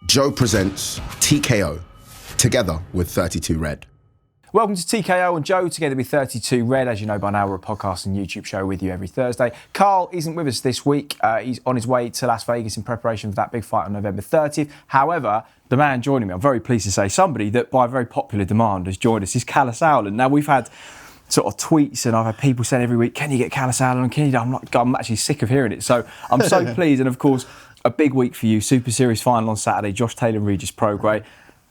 Joe presents TKO, together with 32 Red. Welcome to TKO and Joe, together with 32 Red. As you know by now, we're a podcast and YouTube show with you every Thursday. Carl isn't with us this week. He's on his way to Las Vegas in preparation for that big fight on November 30th. However, the man joining me, I'm very pleased to say, somebody that by very popular demand has joined us is Kelle Sauerland. Now, we've had sort of tweets and I've had people saying every week, can you get Kelle Sauerland? Can you? I'm actually sick of hearing it. So I'm so pleased. And of course, a big week for you. Super Series final on Saturday. Josh Taylor and Regis Prograis.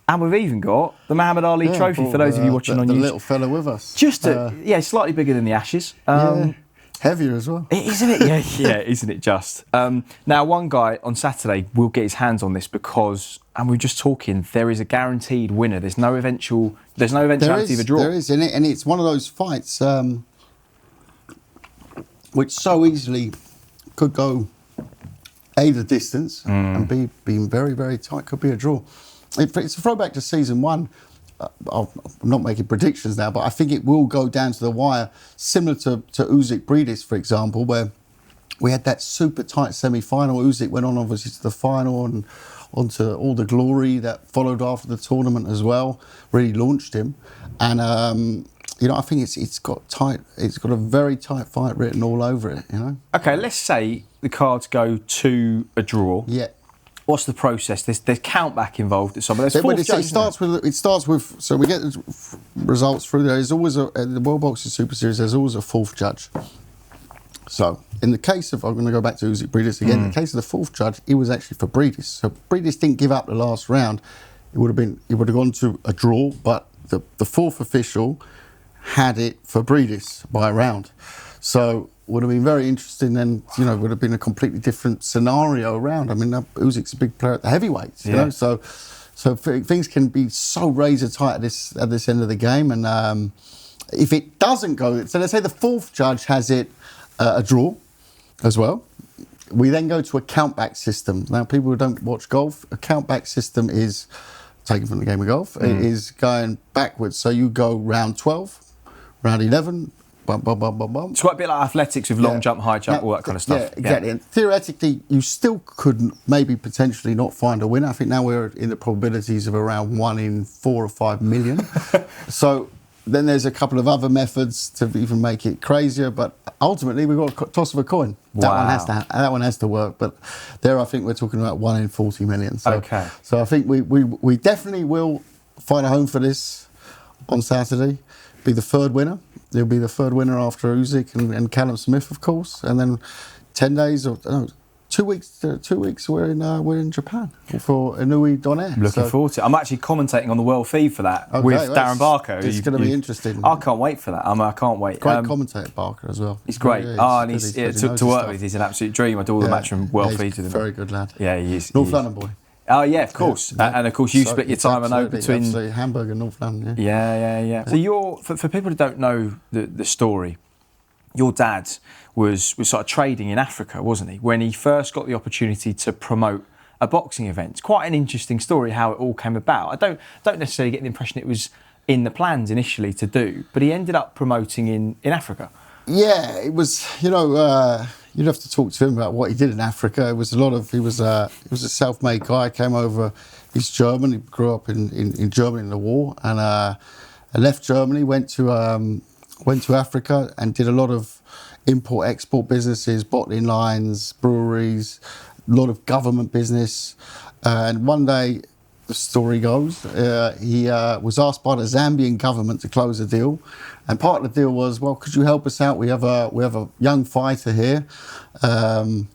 And we've even got the Muhammad Ali Trophy for those of you watching on YouTube. The little fella with us. Just slightly bigger than the Ashes. Heavier as well. Isn't it? Yeah, isn't it just? Now, one guy on Saturday will get his hands on this because, and we're just talking, there is a guaranteed winner. There's no eventuality of a draw. There is, and it's one of those fights which so easily could go the distance and be very, very tight. Could be a draw. It's a throwback to season one. I'm not making predictions now, but I think it will go down to the wire, similar to Usyk Breedis, for example, where we had that super tight semi-final. Usyk went on obviously to the final and onto all the glory that followed after the tournament as well. Really launched him, and I think it's got a very tight fight written all over it. Okay, let's say the cards go to a draw. Yeah. What's the process? There's count back involved at some. It starts with. So we get the results through. There's always the World Boxing Super Series. There's always a fourth judge. So in the case of, I'm going to go back to Usyk Breedis again. In the case of the fourth judge, it was actually for Breedis. So Breedis didn't give up the last round. It would have gone to a draw, but the fourth official had it for Breedis by a round. So would have been very interesting then, would have been a completely different scenario around. I mean, Usyk's a big player at the heavyweights, so things can be so razor tight at this end of the game. And if it doesn't go, so let's say the fourth judge has it a draw as well, we then go to a countback system. Now, people who don't watch golf, a countback system is taken from the game of golf. It is going backwards. So you go round 12, round 11, bum, bum, bum, bum, bum. It's quite a bit like athletics with long jump, high jump, all that kind of stuff. Yeah, exactly. And theoretically, you still could maybe potentially not find a winner. I think now we're in the probabilities of around 1 in 4 or 5 million. So then there's a couple of other methods to even make it crazier. But ultimately, we've got a toss of a coin. Wow. That one has to work. But there, I think we're talking about 1 in 40 million. So, okay. So I think we definitely will find a home for this on Saturday. Be the third winner. There'll be the third winner after Usyk and Callum Smith, of course, and then 2 weeks. 2 weeks. We're in Japan for Inui Donaire. Looking forward to it. I'm actually commentating on the world feed for that with Darren Barker. It's going to be interesting. I can't wait for that. I can't wait. Great commentator, Barker, as well. He's great. And he's to work with. He's an absolute dream. I do all the Matchroom world feeds with him. Very good lad. Yeah, he is. North London boy. Oh yeah, of course, and of course you split your time I know between Hamburg and North London. Yeah. So you're for people who don't know the story, your dad was sort of trading in Africa, wasn't he? When he first got the opportunity to promote a boxing event. It's quite an interesting story how it all came about. I don't necessarily get the impression it was in the plans initially to do, but he ended up promoting in Africa. Yeah, it was. You'd have to talk to him about what he did in Africa. It was he was a self-made guy. Came over. He's German. He grew up in Germany in the war, and left Germany. Went to Africa and did a lot of import-export businesses, bottling lines, breweries, a lot of government business. And one day, the story goes, he was asked by the Zambian government to close a deal, and part of the deal was, well, could you help us out? We have a young fighter here, and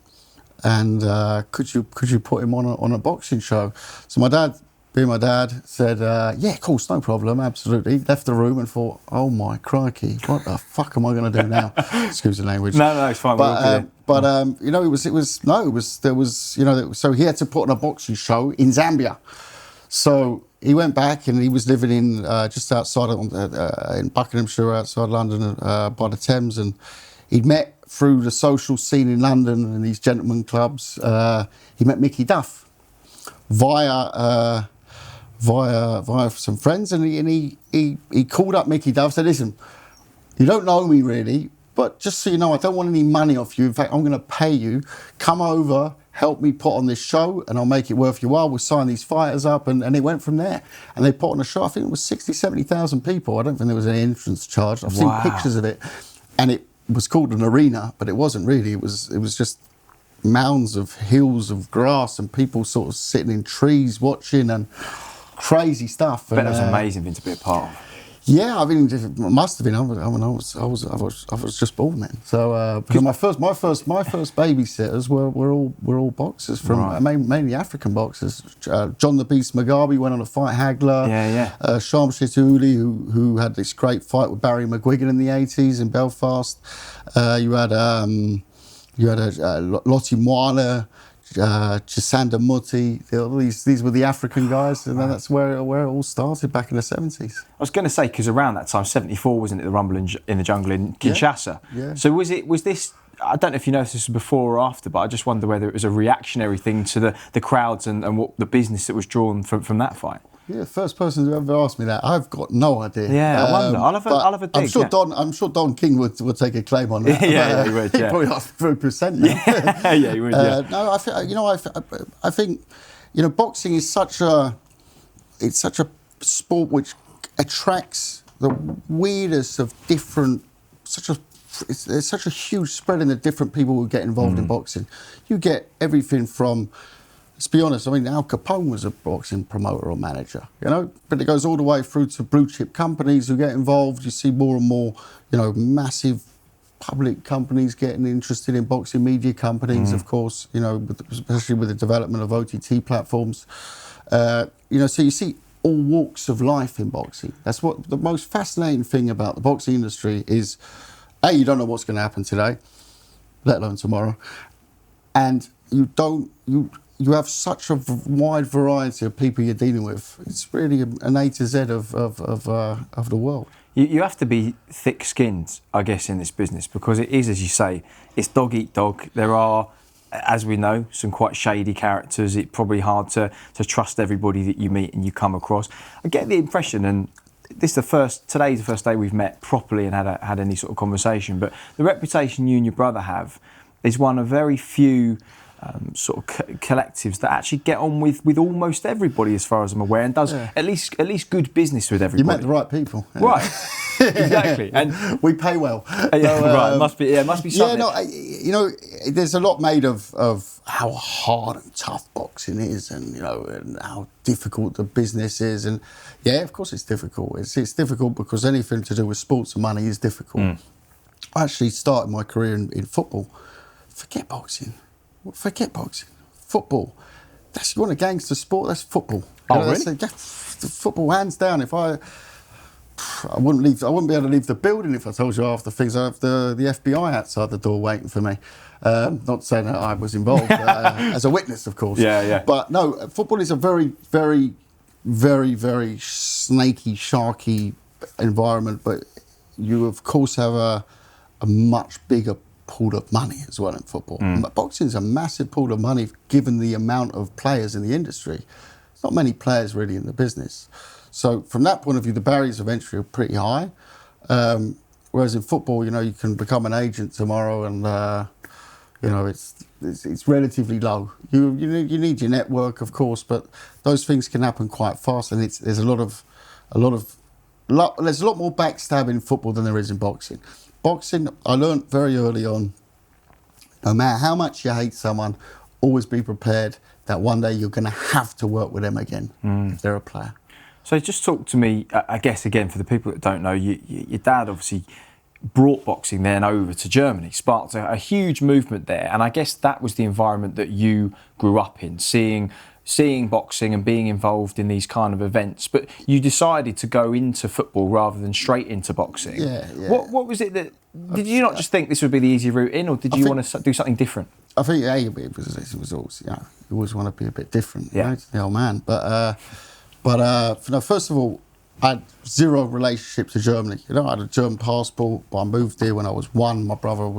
could you put him on a boxing show? So my dad, being my dad, said, yeah, of course, no problem, absolutely. Left the room and thought, oh my crikey, what the fuck am I going to do now? Excuse the language. No, it's fine. So he had to put on a boxing show in Zambia. So he went back and he was living in just outside in Buckinghamshire, outside London, by the Thames, and he'd met through the social scene in London and these gentlemen clubs. He met Mickey Duff via some friends, and he called up Mickey Duff, said, listen, you don't know me really, but just so you know, I don't want any money off you. In fact, I'm going to pay you. Come over help me put on this show and I'll make it worth your while. We'll sign these fighters up. And it went from there. And they put on a show. I think it was 60, 70,000 people. I don't think there was any entrance charge. I've seen pictures of it. And it was called an arena, but it wasn't really. It was just mounds of hills of grass and people sort of sitting in trees watching and crazy stuff. I bet that was an amazing thing to be a part of. Yeah, I mean, it must have been. I was just born then. So my first babysitters were all boxers from mainly African boxers. John the Beast Mugabe went on a fight. Hagler. Sham Shituli, who had this great fight with Barry McGuigan in the 80s in Belfast. You had Lottie Moala, Chisanda Muti. These were the African guys, and that's where it all started back in the 70s. I was going to say, because around that time, 74, wasn't it, the Rumble in the Jungle in Kinshasa? Yeah. So was this, I don't know if you noticed this was before or after, but I just wonder whether it was a reactionary thing to the crowds and what the business that was drawn from that fight. Yeah, first person to ever ask me that. I've got no idea. Yeah, I wonder. I'll have a dig. I'm sure Don King would take a claim on that. Yeah, he would. He'd probably ask for 3%. Yeah, he would. No, I think boxing is such a sport which attracts the weirdest of different. There's such a huge spread in the different people who get involved in boxing. You get everything from. Let's be honest, I mean, Al Capone was a boxing promoter or manager, but it goes all the way through to blue chip companies who get involved. You see more and more, massive public companies getting interested in boxing, media companies, of course, especially with the development of OTT platforms. So you see all walks of life in boxing. That's what the most fascinating thing about the boxing industry is, you don't know what's going to happen today, let alone tomorrow. And you have such a wide variety of people you're dealing with. It's really an A to Z of the world. You have to be thick-skinned, I guess, in this business, because it is, as you say, it's dog eat dog. There are, as we know, some quite shady characters. It's probably hard to trust everybody that you meet and you come across. I get the impression, and today's the first day we've met properly and had any sort of conversation, but the reputation you and your brother have is one of very few sort of collectives that actually get on with almost everybody, as far as I'm aware, and does at least good business with everybody. You met the right people, right? Exactly, and we pay well. Right, must be something. There's a lot made of how hard and tough boxing is, and and how difficult the business is, and of course it's difficult. It's difficult because anything to do with sports and money is difficult. I actually started my career in football. Forget boxing. Football. You want a gangster sport? That's football. Really? Football, hands down. If I wouldn't be able to leave the building if I told you half the things. I have the FBI outside the door waiting for me. Not saying that I was involved as a witness, of course. Yeah. But no, football is a very, very, very, very snaky, sharky environment. But you, of course, have a much bigger pool of money as well in football. Boxing is a massive pool of money given the amount of players in the industry. There's not many players really in the business. So from that point of view, the barriers of entry are pretty high. Whereas in football, you can become an agent tomorrow and, it's relatively low. You need your network, of course, but those things can happen quite fast, and there's a lot more backstab in football than there is in boxing. Boxing, I learned very early on, no matter how much you hate someone, always be prepared that one day you're going to have to work with them again if they're a player. So just talk to me, I guess, again, for the people that don't know, your dad obviously brought boxing then over to Germany, sparked a huge movement there. And I guess that was the environment that you grew up in, seeing boxing and being involved in these kind of events. But you decided to go into football rather than strate into boxing. Yeah. What was it that... Did you not just think this would be the easy route in, or did you want to do something different? I think, it was always, you always want to be a bit different, the old man. But first of all, I had zero relationship to Germany. I had a German passport, but I moved here when I was 1. My brother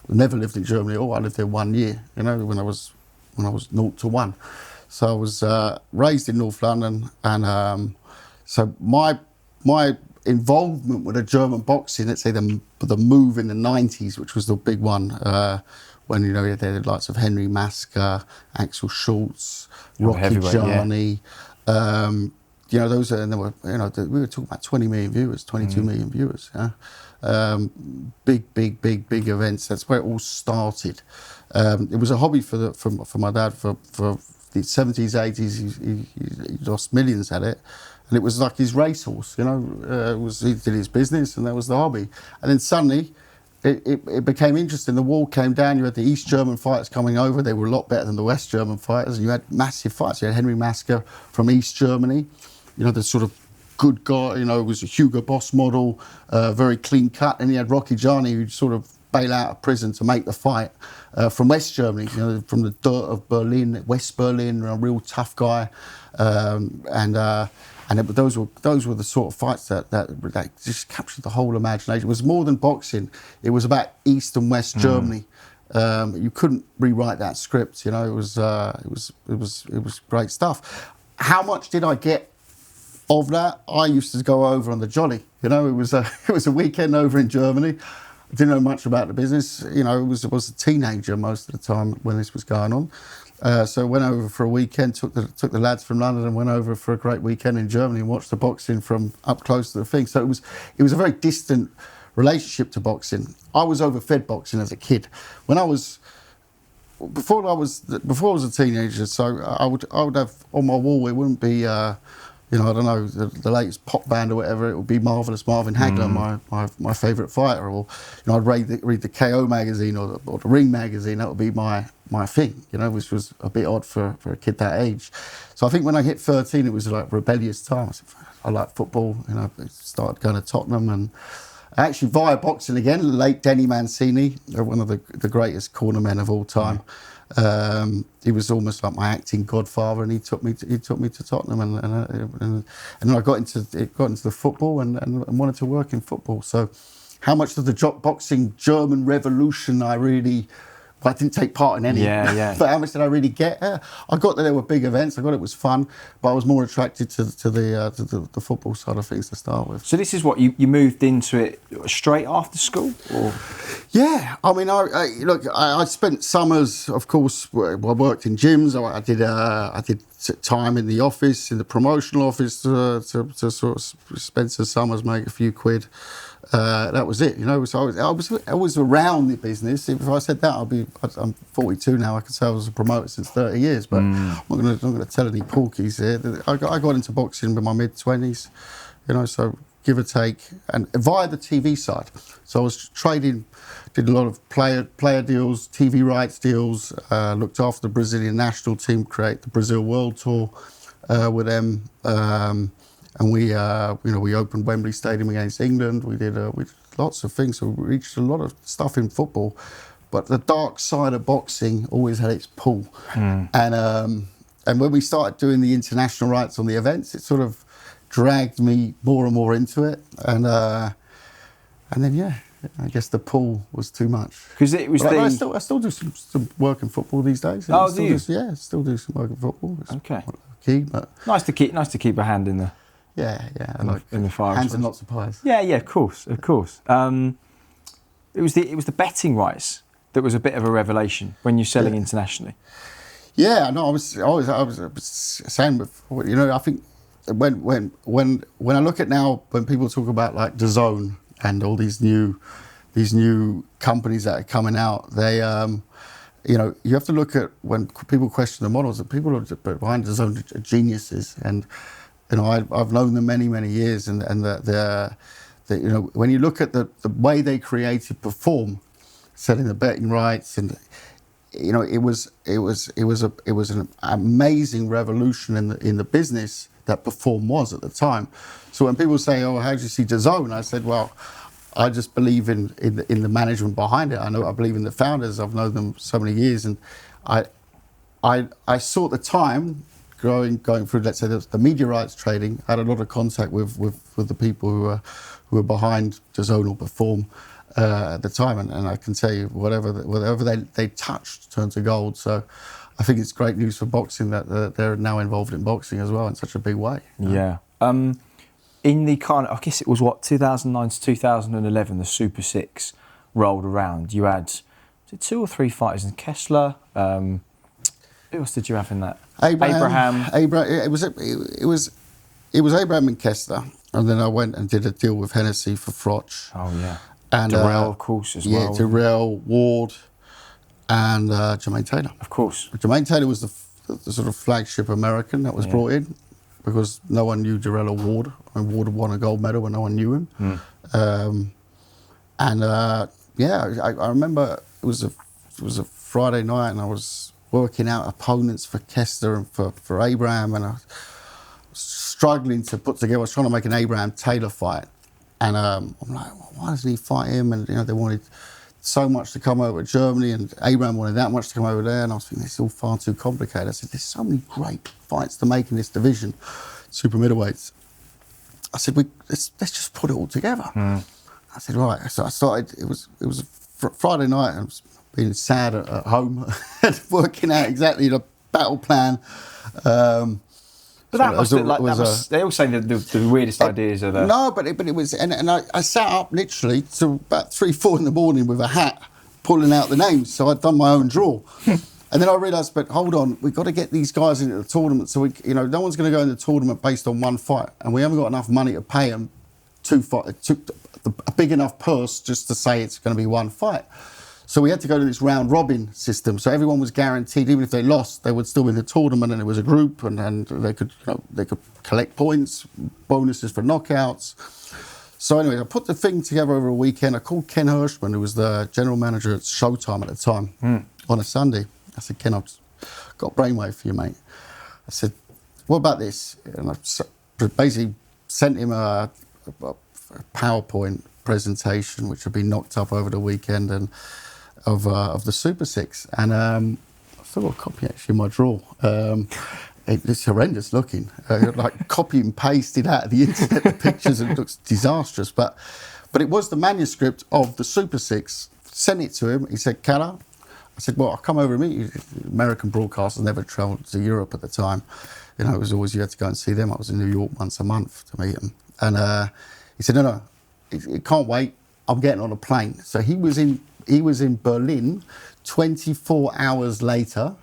never lived in Germany at all. I lived there 1 year, when I was 0 to 1. So I was raised in North London, and so my involvement with the German boxing, let's say the move in the 90s, which was the big one, when you had the likes of Henry Masker, Axel Schultz, Rocky heavyweight, Gianni. Those are, and there were, we were talking about 20 million viewers, 22 million viewers. Big events. That's where it all started. It was a hobby for my dad for the 70s, 80s. He lost millions at it, and it was like his racehorse. He did his business, and that was the hobby. And then suddenly, it became interesting. The wall came down. You had the East German fighters coming over. They were a lot better than the West German fighters. And you had massive fights. You had Henry Masker from East Germany. The sort of good guy, was a Hugo Boss model, very clean cut. And he had Rocky Gianni, who'd sort of bail out of prison to make the fight from West Germany, from the dirt of Berlin, West Berlin, a real tough guy. Those were the sort of fights that just captured the whole imagination. It was more than boxing. It was about East and West Germany. You couldn't rewrite that script. It was great stuff. How much did I get of that? I used to go over on the jolly. It was a weekend over in Germany. I didn't know much about the business. I was a teenager most of the time when this was going on. So I went over for a weekend, took the lads from London and went over for a great weekend in Germany and watched the boxing from up close to the thing. So it was a very distant relationship to boxing. I was overfed boxing as a kid. Before I was a teenager, so I would have on my wall, it wouldn't be I don't know, the latest pop band or whatever, it would be Marvellous Marvin Hagler, my favourite fighter. Or, I'd read the KO magazine or the Ring magazine. That would be my thing, which was a bit odd for a kid that age. So I think when I hit 13, it was like rebellious time. I like football, I started going to Tottenham, and actually via boxing again, the late Denny Mancini, one of the greatest cornermen of all time. He was almost like my acting godfather, and he took me to Tottenham, and then I got into the football and wanted to work in football. So, how much of the boxing German revolution I didn't take part in any. Yeah. But how much did I really get? I got that there were big events. I got it was fun, but I was more attracted to the football side of things to start with. So this is what you moved into it straight after school, or? Yeah, I mean, I spent summers, of course. I worked in gyms. I did time in the office, in the promotional office, to sort of spend some summers, make a few quid. That was it, So I was around the business. If I said that, I'm 42 now. I could say I was a promoter since 30 years, but I'm not going to tell any porkies here. I got into boxing in my mid-20s, so give or take, and via the TV side. So I was trading, did a lot of player deals, TV rights deals, looked after the Brazilian national team, create the Brazil World Tour with them. And we opened Wembley Stadium against England. We did lots of things. So we reached a lot of stuff in football, but the dark side of boxing always had its pull. And when we started doing the international rights on the events, it sort of dragged me more and more into it. And then I guess the pull was too much. Because it was I still do some work in football these days. Oh, do you? Still do some work in football. It's okay. Key, but nice to keep a hand in the. Yeah, in the fire. Hands and lots of pies. Yeah, of course. It was the betting rights that was a bit of a revelation when you're selling internationally. Yeah, no, I was saying before, I think when I look at now, when people talk about like DAZN and all these new companies that are coming out, they you have to look at when people question the models, that people behind DAZN are geniuses, and I've known them many years, and that when you look at the way they created Perform, selling the betting rights, and it was an amazing revolution in the business that Perform was at the time. So when people say, "Oh, how do you see DAZN?" I said, "Well, I just believe in the management behind it. I believe in the founders. I've known them so many years, and I saw at the time." Going through, let's say, the media rights trading, I had a lot of contact with the people who were behind DAZN or Perform at the time, and I can tell you whatever they touched turned to gold. So I think it's great news for boxing that they're now involved in boxing as well in such a big way. Yeah. In the kind of, I guess it was 2009 to 2011, the Super Six rolled around. You had Was it 2 or 3 fighters in Kessler? Who else did you have in that? Abraham. It was Abraham and Kessler, and then I went and did a deal with Hennessy for Froch. Oh yeah. And Durrell, of course, as well. Yeah, Durrell, Ward, and Jermaine Taylor. Of course. Jermaine Taylor was the sort of flagship American that was brought in, because no one knew Durrell or Ward. And Ward had won a gold medal when no one knew him. I remember it was a Friday night, and I was working out opponents for Kessler and for Abraham, and I was struggling to put together. I was trying to make an Abraham Taylor fight, and I'm like, well, why doesn't he fight him? And they wanted so much to come over to Germany, and Abraham wanted that much to come over there, and I was thinking, this is all far too complicated. I said, there's so many great fights to make in this division, super middleweights. I said, let's just put it all together. I said, right. So I started. It was a Friday night. I was being sad at home, and working out exactly the battle plan. But that was they all say the weirdest ideas are there. No, but it was, and I sat up literally till about 3-4 in the morning with a hat, pulling out the names. So I'd done my own draw. And then I realised, but hold on, we've got to get these guys into the tournament. So no one's going to go in the tournament based on one fight, and we haven't got enough money to pay them a big enough purse just to say it's going to be one fight. So we had to go to this round robin system. So everyone was guaranteed, even if they lost, they would still win the tournament, and it was a group, and they could collect points, bonuses for knockouts. So anyway, I put the thing together over a weekend. I called Ken Hirschman, who was the general manager at Showtime at the time, on a Sunday. I said, Ken, I've got a brainwave for you, mate. I said, what about this? And I basically sent him a PowerPoint presentation, which had been knocked up over the weekend, and of the Super Six. And I've still got a copy actually in my drawer. It's horrendous looking. Like copy and pasted out of the internet the pictures, and it looks disastrous. But it was the manuscript of the Super Six. Sent it to him. He said, Kelle. I said, well, I'll come over and meet you. American broadcasters never travelled to Europe at the time. It was always, you had to go and see them. I was in New York once a month to meet them. And he said, no, it can't wait. I'm getting on a plane. So he was in Berlin 24 hours later.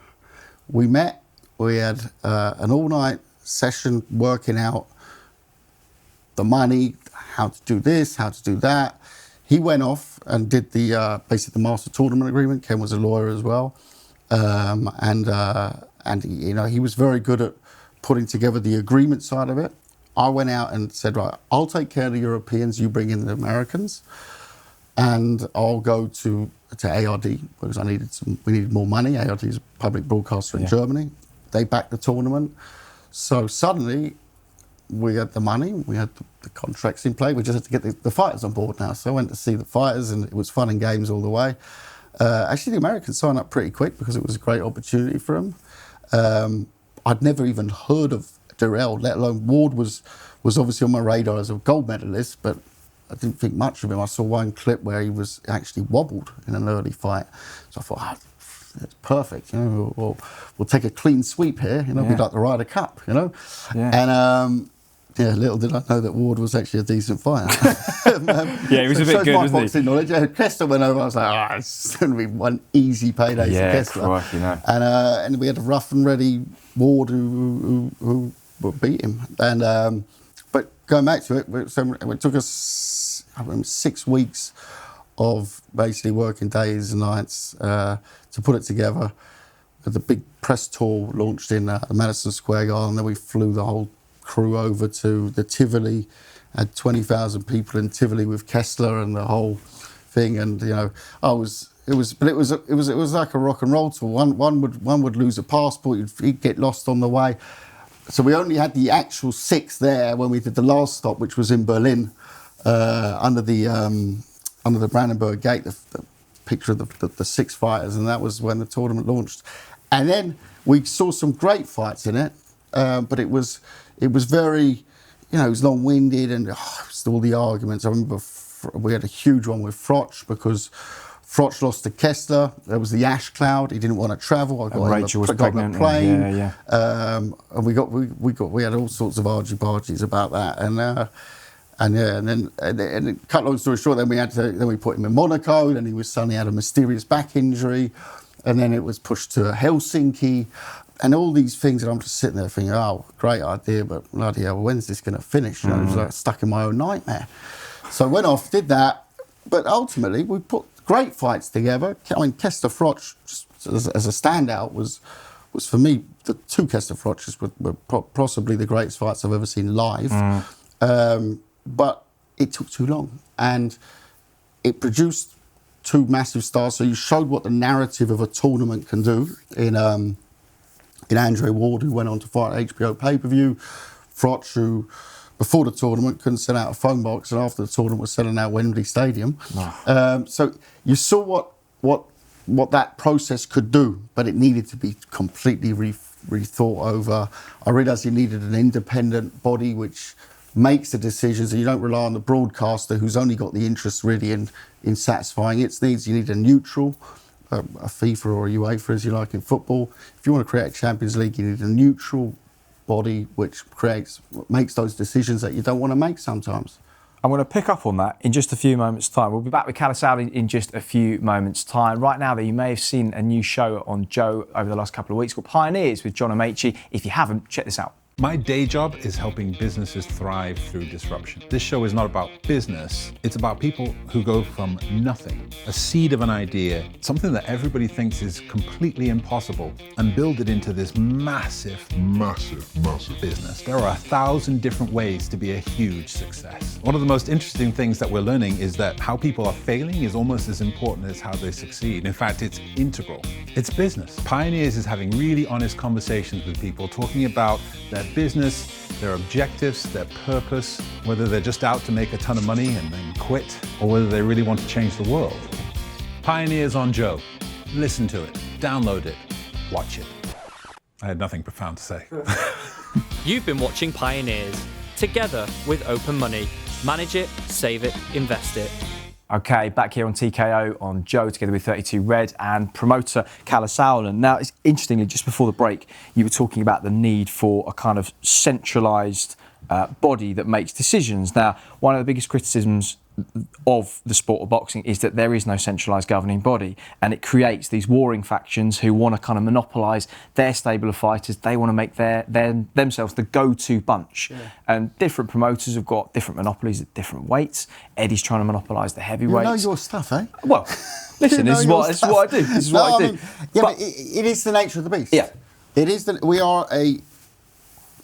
We met. We had an all-night session working out the money, how to do this, how to do that. He went off and did basically the master tournament agreement. Ken was a lawyer as well, and he was very good at putting together the agreement side of it. I went out and said, right, I'll take care of the Europeans. You bring in the Americans, and I'll go to ARD because we needed more money. ARD is a public broadcaster in Germany. They backed the tournament, so suddenly we had the money, we had the contracts in play. We just had to get the fighters on board now. So I went to see the fighters, and it was fun and games all the way. Actually, the Americans signed up pretty quick because it was a great opportunity for them. I'd never even heard of Durrell, let alone Ward was obviously on my radar as a gold medalist, but I didn't think much of him. I saw one clip where he was actually wobbled in an early fight. So I thought, it's perfect. We'll take a clean sweep here. Be like the Ryder Cup. Yeah. And little did I know that Ward was actually a decent fighter. He was a bit good, wasn't he? Knowledge. Kessler went over. I was like, it's going to be one easy payday for Kessler. Crikey, no. And we had a rough and ready Ward who beat him. And but going back to it, it took us 6 weeks of basically working days and nights to put it together. The big press tour launched in Madison Square Garden. Then we flew the whole crew over to the Tivoli, had 20,000 people in Tivoli with Kessler and the whole thing. And it was like a rock and roll tour. One would lose a passport, he'd get lost on the way. So we only had the actual 6 there when we did the last stop, which was in Berlin, under the Brandenburg Gate, the picture of the 6 fighters, and that was when the tournament launched. And then we saw some great fights in it, but it was very, it was long-winded, and all the arguments. I remember we had a huge one with Froch because Froch lost to Kessler. There was the ash cloud. He didn't want to travel. Rachel was pregnant. On a plane. And we had all sorts of argy-bargies about that. And then cut long story short, then we put him in Monaco. Then he was suddenly had a mysterious back injury, and then it was pushed to Helsinki, and all these things. And I'm just sitting there thinking, oh, great idea, but bloody hell, when's this going to finish? And I was like stuck in my own nightmare. So I went off, did that, but ultimately we put great fights together. I mean, Kelle Sauerland, as a standout, was for me, the two Kelle Sauerlands were possibly the greatest fights I've ever seen live. But it took too long, and it produced two massive stars. So you showed what the narrative of a tournament can do in Andre Ward, who went on to fight at HBO pay-per-view, Froch, who before the tournament couldn't send out a phone box, and after the tournament was selling out Wembley Stadium. Wow. So you saw what that process could do, but it needed to be completely rethought over. I realised you needed an independent body which makes the decisions, and you don't rely on the broadcaster who's only got the interest really in satisfying its needs. You need a neutral, a FIFA or a UEFA as you like in football. If you want to create a Champions League, you need a neutral body which makes those decisions that you don't want to make sometimes. I'm going to pick up on that in just a few moments' time. We'll be back with Kalle Sauerland in just a few moments' time. Right now, though, you may have seen a new show on Joe over the last couple of weeks called Pioneers with John Amaechi. If you haven't, check this out. My day job is helping businesses thrive through disruption. This show is not about business. It's about people who go from nothing, a seed of an idea, something that everybody thinks is completely impossible, and build it into this massive business. There are 1,000 different ways to be a huge success. One of the most interesting things that we're learning is that how people are failing is almost as important as how they succeed. In fact, it's integral. It's business. Pioneers is having really honest conversations with people, talking about their business, their objectives, their purpose, whether they're just out to make a ton of money and then quit, or whether they really want to change the world. Pioneers on Joe. Listen to it, download it, watch it. I had nothing profound to say. You've been watching Pioneers, together with Open Money. Manage it, save it, invest it. Okay, back here on TKO on Joe, together with 32 Red and promoter Kalle Sauerland. Now, it's interestingly, just before the break, you were talking about the need for a kind of centralised body that makes decisions. Now, one of the biggest criticisms of the sport of boxing is that there is no centralised governing body, and it creates these warring factions who want to kind of monopolise their stable of fighters. They want to make themselves the go-to bunch. Yeah. And different promoters have got different monopolies at different weights. Eddie's trying to monopolise the heavyweights. You know your stuff, eh? Well, listen, this is what I do. This is what I do. But it is the nature of the beast. Yeah. It is we are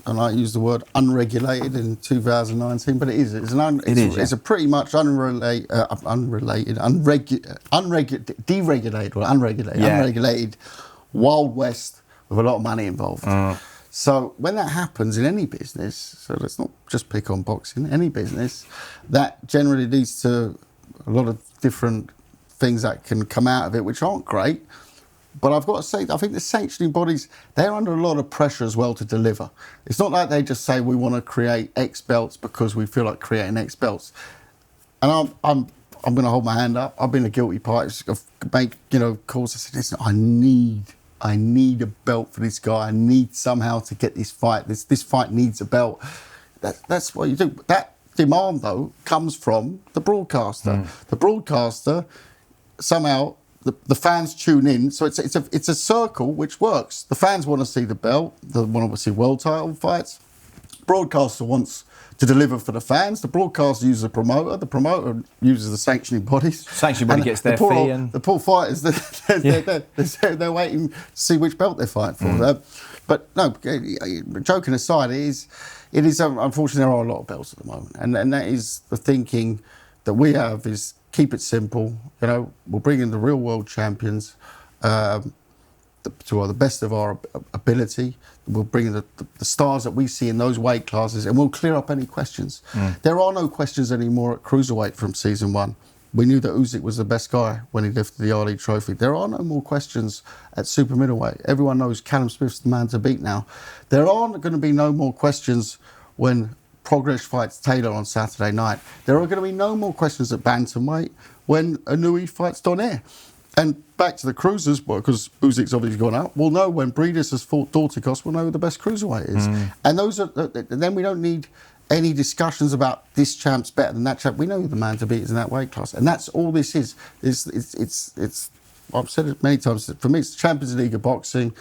and I use the word unregulated in 2019, but it is. It's a pretty much unregulated Wild West with a lot of money involved. So when that happens in any business, so let's not just pick on boxing, any business, that generally leads to a lot of different things that can come out of it, which aren't great. But I've got to say, I think the sanctioning bodies, they're under a lot of pressure as well to deliver. It's not like they just say we want to create X belts because we feel like creating X belts. And I'm going to hold my hand up. I've been a guilty party. I've made calls. I said, listen, I need a belt for this guy. I need somehow to get this fight. This fight needs a belt. That's what you do. That demand though comes from the broadcaster. The broadcaster somehow. The fans tune in, so it's a circle which works. The fans want to see the belt, they want to see world title fights. Broadcaster wants to deliver for the fans. The broadcaster uses a promoter. The promoter uses the sanctioning bodies. Sanctioning body gets their fee, and the poor fighters they're waiting to see which belt they fight for. But no, joking aside, it is unfortunately there are a lot of belts at the moment, and that is the thinking that we have is. Keep it simple, we'll bring in the real world champions to the best of our ability. We'll bring in the stars that we see in those weight classes, and we'll clear up any questions. There are no questions anymore at cruiserweight from season one. We knew that Usyk was the best guy when he lifted the Ali trophy. There are no more questions at super middleweight. Everyone knows Callum Smith's the man to beat now. There aren't going to be no more questions when Prograis fights Taylor on Saturday night. There are going to be no more questions at bantamweight when Anui fights Donaire. And back to the cruisers, because Usyk's obviously gone up, we'll know when Breedis has fought Dorticos, we'll know who the best cruiserweight is. And those are. Then we don't need any discussions about this champ's better than that champ. We know who the man to beat is in that weight class, and that's all this is. It's I've said it many times. For me, it's the Champions League of boxing.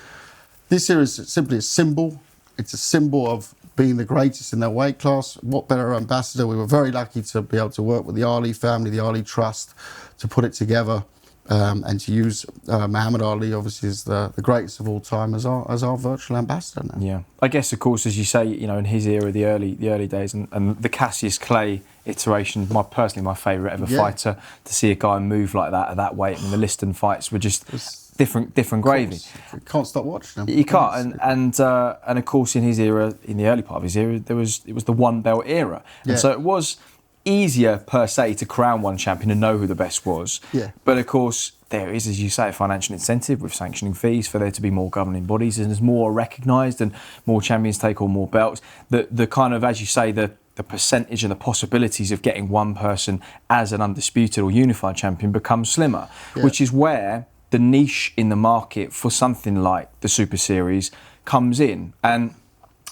This here is simply a symbol. It's a symbol of being the greatest in their weight class. What better ambassador? We were very lucky to be able to work with the Ali family, the Ali Trust, to put it together. And to use Muhammad Ali, obviously, is the greatest of all time as our virtual ambassador now. Yeah, I guess, of course, as you say, in his era, the early days, and the Cassius Clay iteration, personally my favourite ever fighter. To see a guy move like that at that weight, and the Liston fights were just different gravy. You can't stop watching them. You can't, and of course, in his era, in the early part of his era, it was the one belt era, and so it was easier per se to crown one champion and know who the best was. Yeah. But of course, there is, as you say, a financial incentive with sanctioning fees for there to be more governing bodies, and as more recognised and more champions take on more belts, the kind of, as you say, the percentage and the possibilities of getting one person as an undisputed or unified champion becomes slimmer, which is where the niche in the market for something like the Super Series comes in. And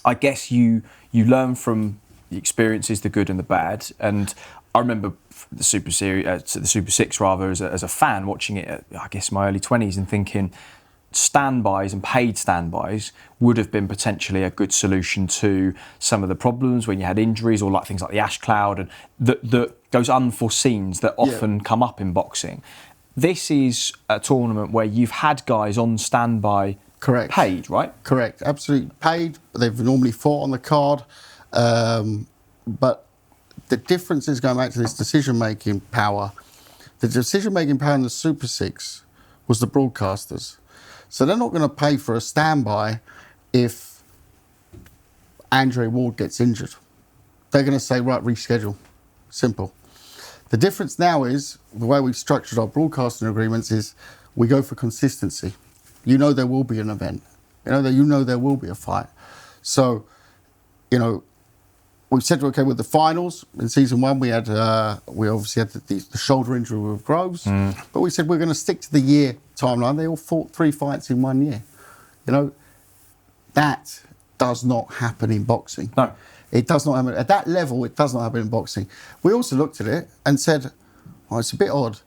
I guess you learn from the experiences, the good and the bad. And I remember the Super Series, the Super Six rather, as a fan watching it at, I guess, my early 20s and thinking standbys and paid standbys would have been potentially a good solution to some of the problems when you had injuries or like things like the ash cloud and those unforeseens that often come up in boxing. This is a tournament where you've had guys on standby, correct, paid, right? Correct, absolutely paid. They've normally fought on the card. But the difference is, going back to this decision-making power, the decision-making power in the Super Six was the broadcasters. So they're not going to pay for a standby if Andre Ward gets injured. They're going to say, right, reschedule. Simple. The difference now is, the way we've structured our broadcasting agreements is we go for consistency. You know there will be an event. You know there will be a fight. So, we said, okay, with the finals in season one, we obviously had the shoulder injury with Groves, but we said we're going to stick to the year timeline. They all fought 3 fights in 1 year. That does not happen in boxing. No. It does not happen. At that level, it does not happen in boxing. We also looked at it and said, oh, it's a bit odd.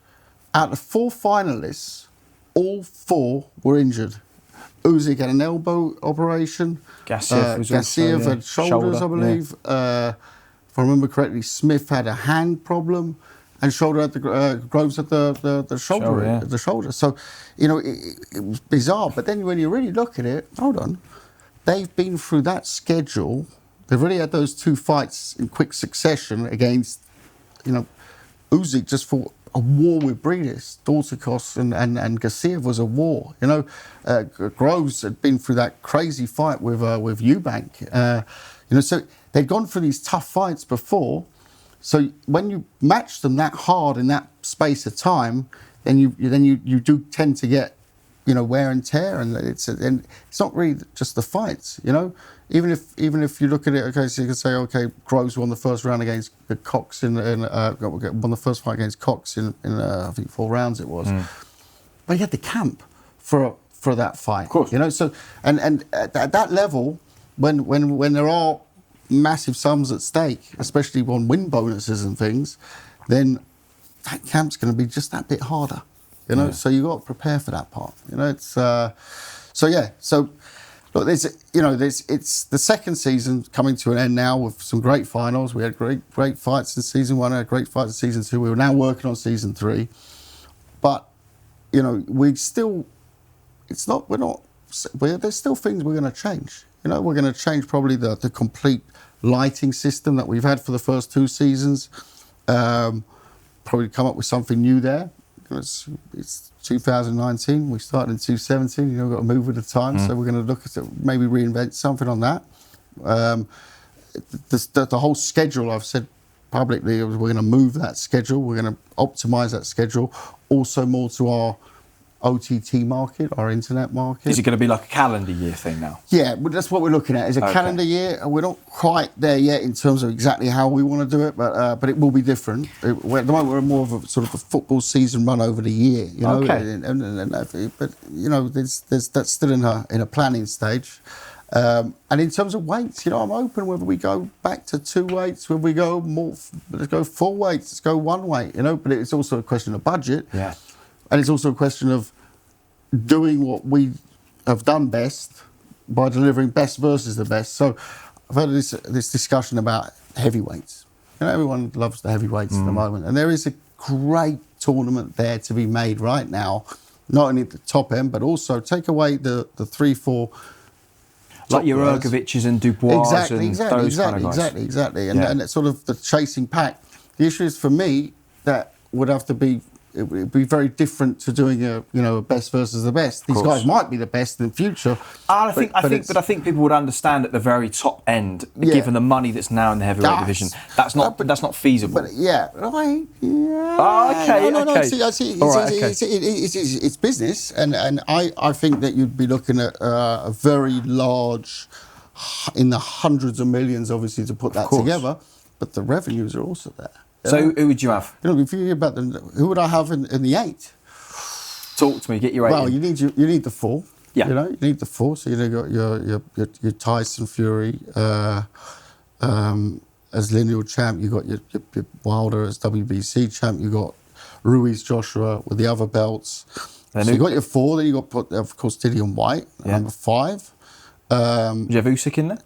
Out of the 4 finalists, all 4 were injured. Usyk had an elbow operation. Gassiev had shoulders, I believe. If I remember correctly, Smith had a hand problem, and Groves had the shoulder. The shoulder. So, it was bizarre. But then when you really look at it, hold on, they've been through that schedule. They've already had those 2 fights in quick succession against, Usyk just fought a war with Regis, Dorticos and Gassiev was a war. Groves had been through that crazy fight with Eubank. So they'd gone through these tough fights before. So when you match them that hard in that space of time, then you do tend to get wear and tear, and it's not really just the fights. Even if you look at it, okay, so you can say, okay, Groves won the first round against Cox won the first fight against Cox in I think 4 rounds it was, but he had the camp for that fight. Of course, so and at that level, when there are massive sums at stake, especially on win bonuses and things, then that camp's going to be just that bit harder. So you got to prepare for that part. It's so. Look, it's the second season coming to an end now with some great finals. We had great fights in season 1, had great fights in season 2. We were now working on season 3, but there's still things we're going to change. We're going to change probably the complete lighting system that we've had for the first 2 seasons. Probably come up with something new there. It's 2019. We started in 2017. We've got to move with the time, so we're going to look at it, maybe reinvent something on that. The whole schedule, I've said publicly, we're going to move that schedule. We're going to optimise that schedule. Also, more to our OTT market, our internet market. Is it going to be like a calendar year thing now? Yeah, that's what we're looking at. Is a calendar year. We're not quite there yet in terms of exactly how we want to do it, but it will be different. At the moment, we're more of a sort of a football season run over the year. But that's still in a planning stage. And in terms of weights, I'm open whether we go back to 2 weights, whether we go more, let's go 4 weights, let's go 1 weight, but it's also a question of budget. Yeah. And it's also a question of doing what we have done best by delivering best versus the best. So I've had this discussion about heavyweights. Everyone loves the heavyweights at the moment. And there is a great tournament there to be made right now, not only at the top end, but also take away the 3-4... Like your Ergovic's and Dubois and those kind of guys. Exactly. And it's sort of the chasing pack. The issue is for me that would have to be, it would be very different to doing a best versus the best. These guys might be the best in the future. I think people would understand at the very top end, given the money that's now in the heavyweight division, that's not feasible. But okay. See, it's business, and I think that you'd be looking at a very large, in the hundreds of millions, obviously, to put that together. But the revenues are also there. So who would you have? If you hear about who would I have in the 8? Talk to me. Get your 8. Well, you need the 4. Yeah. You need the 4. So you got your Tyson Fury as lineal champ. You got your Wilder as WBC champ. You got Ruiz Joshua with the other belts. So you got your 4. Then you got, of course, Dillian White, number 5. Do you have Usyk in there?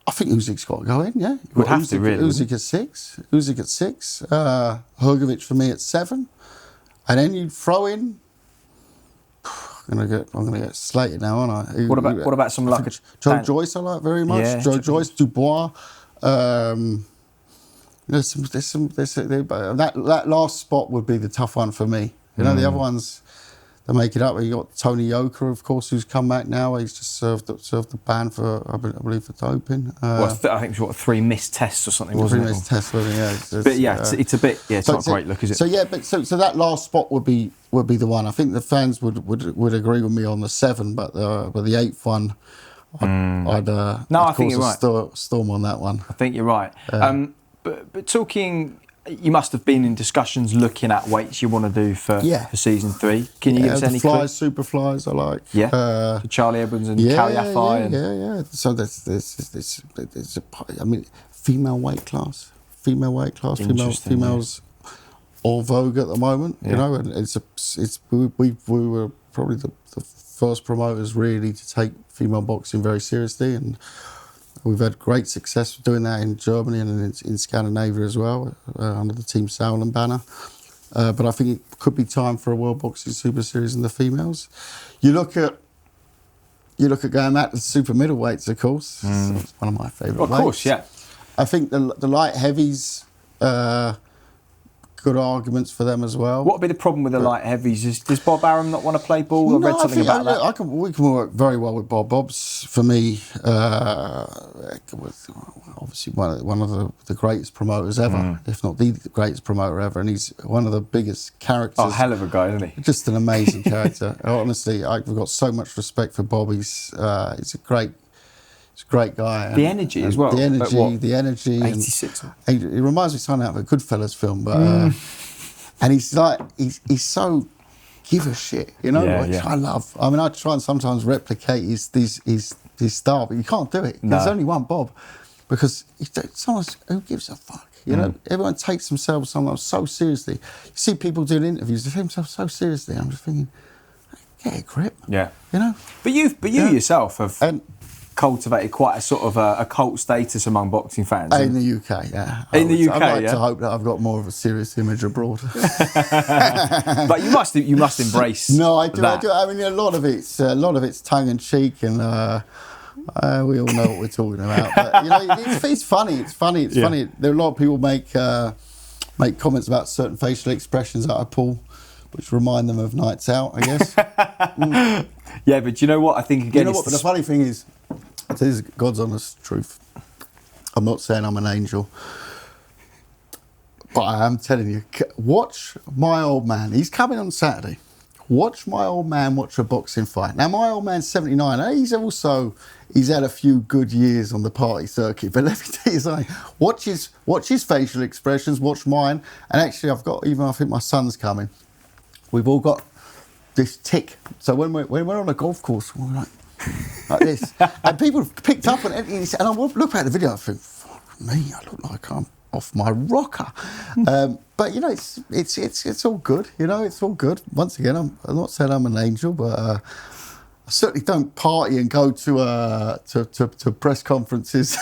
I think Usyk's got to go in, yeah. Would have to, really. Usyk at 6. Hrgovic for me at 7. And then you throw in... I'm gonna get slated now, aren't I? What about some luck? Joe Joyce I like very much. Yeah, Joe Joyce, Dubois. That last spot would be the tough one for me. The other ones... They make it up. You got Tony Yoka, of course, who's come back now. He's just served the ban for, I believe, for doping. I think it was 3 missed tests or something, wasn't it? 3 missed tests, wasn't it? But it's a bit. Yeah, it's not a great look, is it? So that last spot would be the one. I think the fans would agree with me on the 7, but the 8th one, I think you're right. Storm on that one. I think you're right. But talking. You must have been in discussions looking at weights you want to do for season 3. Can you give us any flies, super flies I like. Yeah. So Charlie Evans and Kalle Sauerland. Yeah. So there's female weight class. Females all vogue at the moment. And we were probably the first promoters really to take female boxing very seriously, and we've had great success doing that in Germany and in Scandinavia as well, under the Team Sauerland banner. But I think it could be time for a World Boxing Super Series in the females. You look at going back to the super middleweights, of course. It's one of my favourite weights. Of course, yeah. I think the light heavies, good arguments for them as well. What would be the problem with the light heavies? Does Bob Arum not want to play ball? I read something about that. We can work very well with Bob. Bob's, for me, obviously one of the greatest promoters ever, if not the greatest promoter ever, and he's one of the biggest characters. Oh, hell of a guy, isn't he? Just an amazing character. Honestly, I've got so much respect for Bob. He's a great guy. The energy as well. The energy. 86. He reminds me something out of a Goodfellas film, but and he's so give a shit, which I love. I mean, I try and sometimes replicate his style, but you can't do it. There's only one Bob, because who gives a fuck? Everyone takes themselves sometimes so seriously. You see people doing interviews, they take themselves so seriously. I'm just thinking, get a grip. Yeah. But you yourself have cultivated quite a sort of a cult status among boxing fans. In the UK, yeah. I'd like to hope that I've got more of a serious image abroad. But you must embrace. No, I do. That. I do. I mean, a lot of it's tongue in cheek, and we all know what we're talking about. But it's funny. It's funny. There are a lot of people make comments about certain facial expressions that I pull, which remind them of nights out, I guess. Yeah, but you know what? I think again. But the funny thing is, this is God's honest truth. I'm not saying I'm an angel, but I am telling you, watch my old man. He's coming on Saturday. Watch my old man watch a boxing fight. Now, my old man's 79. He's had a few good years on the party circuit. But let me tell you something. Watch his facial expressions. Watch mine. And actually, I think my son's coming. We've all got this tick. So when we're on a golf course, we're like, like this. And people have picked up on it, and I look at the video, I think, fuck me, I look like I'm off my rocker. But you know, it's all good. You know, it's all good. Once again, I'm not saying I'm an angel, but I certainly don't party and go to press conferences.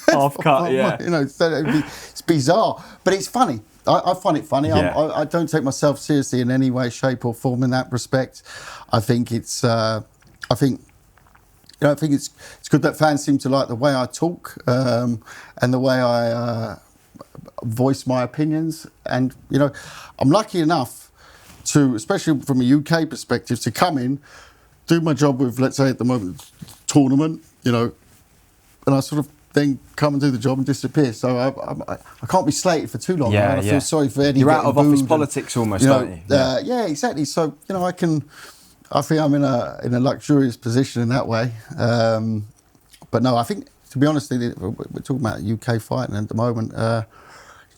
Half cut, yeah. You know, it's bizarre, but it's funny. I find it funny. Yeah. I don't take myself seriously in any way, shape, or form in that respect. I think it's good that fans seem to like the way I talk and the way I voice my opinions. And you know, I'm lucky enough to, especially from a UK perspective, to come in, do my job with, let's say at the moment, tournament. You know, and I sort of then come and do the job and disappear. So I can't be slated for too long. Yeah, I feel sorry for Eddie. You're out of office and, politics almost, you know, don't you? Yeah, exactly. So you know, I think I'm in a luxurious position in that way. But no, I think, to be honest, we're talking about UK fighting at the moment.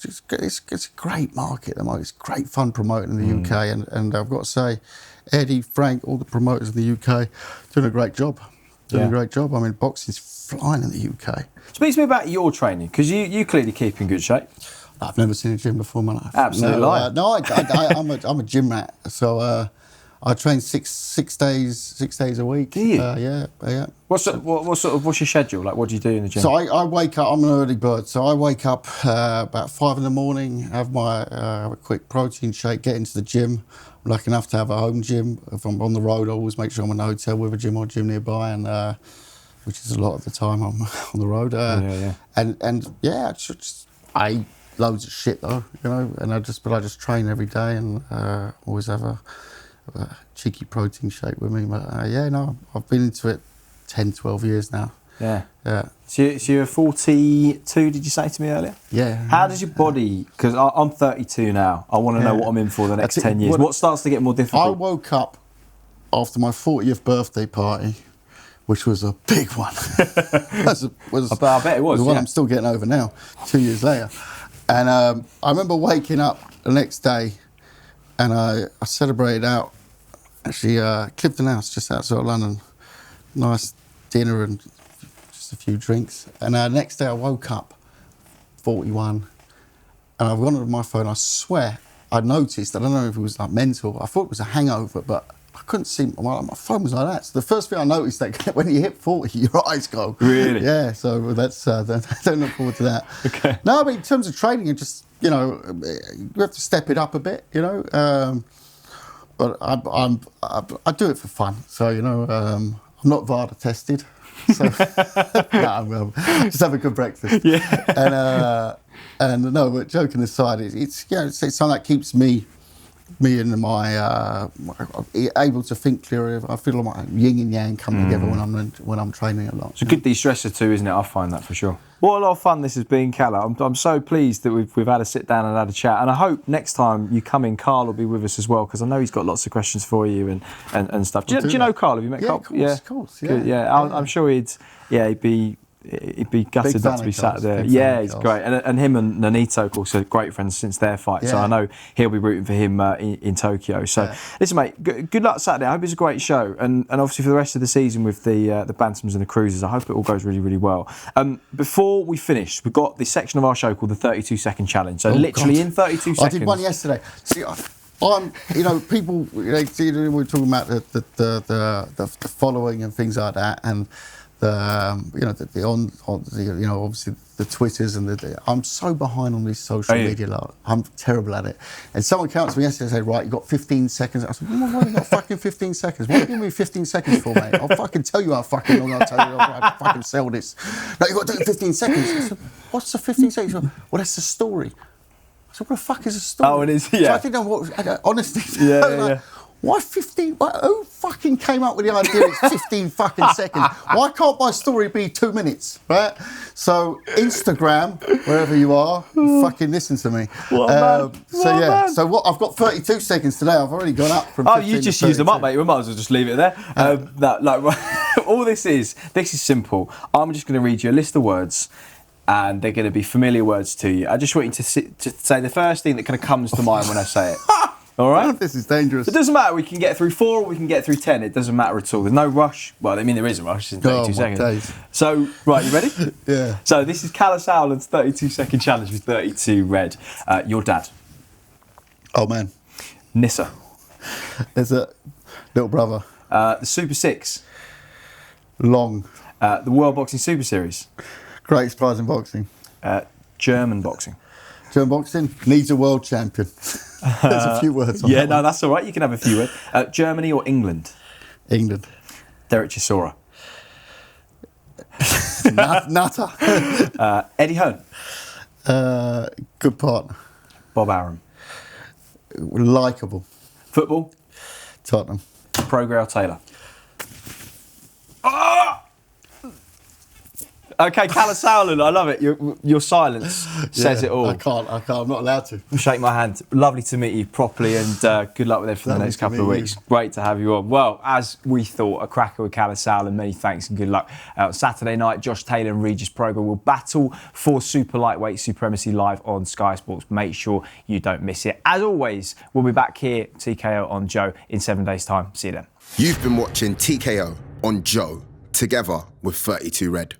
It's a great market at the moment. It's great fun promoting in the UK, and I've got to say, Eddie, Frank, all the promoters in the UK doing a great job. I mean, boxing's flying in the UK. Speak to me about your training, because you clearly keep in good shape. I've never seen a gym before in my life. Absolutely lying. I'm a gym rat. So I train six days a week. Do you? Yeah. What's your schedule? Like, what do you do in the gym? So I wake up. I'm an early bird. So I wake up about 5 a.m, have my a quick protein shake, get into the gym. I'm lucky enough to have a home gym. If I'm on the road, I always make sure I'm in a hotel with a gym or gym nearby, and which is a lot of the time I'm on the road. I eat loads of shit though, you know, and I just train every day, and always have a cheeky protein shake with me. But I've been into it 10, 12 years now. Yeah. Yeah. So you're 42, did you say to me earlier? Yeah. How does your body, because I'm 32 now, I want to know what I'm in for the next 10 years. What starts to get more difficult? I woke up after my 40th birthday party, which was a big one. I bet it was. The one I'm still getting over now, 2 years later. And I remember waking up the next day, and I celebrated out. Actually, Clifton House, just outside of London. Nice dinner and just a few drinks. And next day I woke up, 41, and I've gone on my phone. I swear I noticed, I don't know if it was like mental, I thought it was a hangover, but I couldn't see, my phone was like that. So the first thing I noticed, that when you hit 40, your eyes go. Really? Yeah, so that's, don't look forward to that. Okay. No, but in terms of training, it just, you know, you have to step it up a bit, you know. But I do it for fun. So, you know, I'm not VADA tested. So I'm just have a good breakfast. Yeah. And no, but joking aside, it's something that keeps me and my able to think clearer. I feel like my yin and yang come together when I'm training a lot. It's a good de-stressor too, isn't it? I find that for sure. What a lot of fun this has been, Kalle. I'm so pleased that we've had a sit down and had a chat, and I hope next time you come in, Carl will be with us as well, because I know he's got lots of questions for you and stuff. Do you know Carl? Have you met Carl? Of course. Yeah. Good, yeah. I'm sure he'd be gutted not to be sat there. Yeah, he's great. And him and Nonito, of course, are great friends since their fight. Yeah. So I know he'll be rooting for him in Tokyo. So listen, mate, good luck Saturday. I hope it's a great show. And obviously for the rest of the season with the Bantams and the Cruisers, I hope it all goes really, really well. Before we finish, we've got this section of our show called the 32-second challenge. So literally in 32 seconds. I did one yesterday. See, I'm, you know, people, we're talking about the following and things like that, and obviously the Twitters and I'm so behind on this social media lot. I'm terrible at it. And someone came up to me yesterday and said, right, you've got 15 seconds. I said, why have you got fucking 15 seconds? What are you giving me 15 seconds for, mate? I'll fucking tell you how fucking long I'll tell you how to fucking sell this. No, you've got to do it in 15 seconons. I said, what's the 15 seconds? Said, well, that's the story. I said, what the fuck is a story? Oh, it is, yeah. So I didn't know what, honestly. Yeah. Why 15? Who fucking came up with the idea it's 15 fucking seconds? Why can't my story be 2 minutes, right? So Instagram, wherever you are, fucking listen to me. So what? I've got 32 seconds today. I've already gone up from 15 you just to used them up, mate. We might as well just leave it there. All this is simple. I'm just going to read you a list of words, and they're going to be familiar words to you. I just want you to say the first thing that kind of comes to mind when I say it. All right. This is dangerous. It doesn't matter. We can get through 4 or we can get through 10. It doesn't matter at all. There's no rush. Well, I mean, there is a rush. It's in 32 my seconds. days. So, right, you ready? Yeah. So, this is Kalle Sauerland's 32-second challenge with 32 red. Your dad. Oh, man. Nissa. There's a little brother. The Super 6. Long. The World Boxing Super Series. Greatest prize in boxing. German boxing. German boxing needs a world champion. There's a few words on that No, one. that's all right. You can have a few words. Germany or England? England. Derek Chisora. Nutter. Eddie Hearn. Good partner. Bob Arum. Likeable. Football. Tottenham. Prograis or Taylor. Okay, Kalle Sauerland, I love it. Your silence says it all. I can't. I'm not allowed to. Shake my hand. Lovely to meet you properly, and good luck with everything the Lovely next to couple of meet weeks. you. Great to have you on. Well, as we thought, a cracker with Kalle Sauerland. Many thanks and good luck. Saturday night, Josh Taylor and Regis Prograis will battle for super lightweight supremacy live on Sky Sports. Make sure you don't miss it. As always, we'll be back here, TKO on Joe, in 7 days' time. See you then. You've been watching TKO on Joe, together with 32 Red.